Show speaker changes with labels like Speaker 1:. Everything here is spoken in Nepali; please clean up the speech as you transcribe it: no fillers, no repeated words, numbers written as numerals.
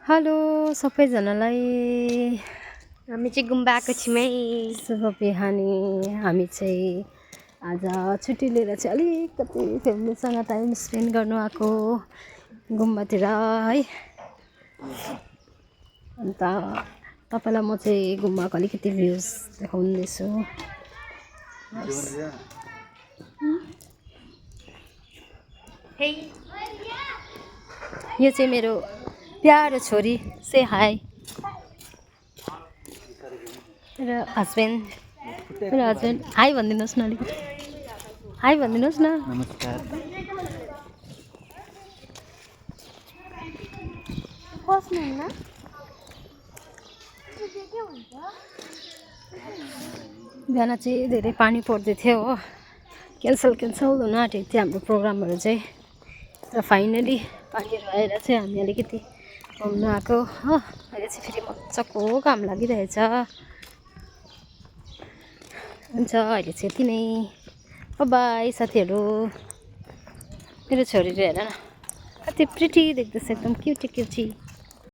Speaker 1: हेलो सबैजनालाई
Speaker 2: हामी चाहिँ गुम्बा आएको छौँ है।
Speaker 1: शुभ बिहानी। हामी चाहिँ आज छुट्टी लिएर चाहिँ अलिकति फ्यामिलीसँग टाइम स्पेन्ड गर्नु आएको गुम्बातिर है। अन्त तपाईँलाई म चाहिँ गुम्बाको अलिकति भ्युज देखाउँदैछु। यो चाहिँ मेरो प्यारो छोरी, से हाई। मेरो हस्बेन्ड हाई भनिदिनुहोस् न, अलिकति हाई भनिदिनुहोस् न।
Speaker 3: नमस्कार।
Speaker 1: बिहान चाहिँ धेरै पानी पर्दै थियो हो, क्यान्सल हुन आँटेको थियो हाम्रो प्रोग्रामहरू चाहिँ। र फाइनली पानीहरू आएर चाहिँ हामी अलिकति घुम्नु आएको हो। अहिले चाहिँ फेरि मजाको घाम लागिरहेछ। हुन्छ अहिले चाहिँ यति नै, बाई साथीहरू। मेरो छोरीले हेर न कति प्रिटी देख्दैछ, एकदम क्युटी क्युटी।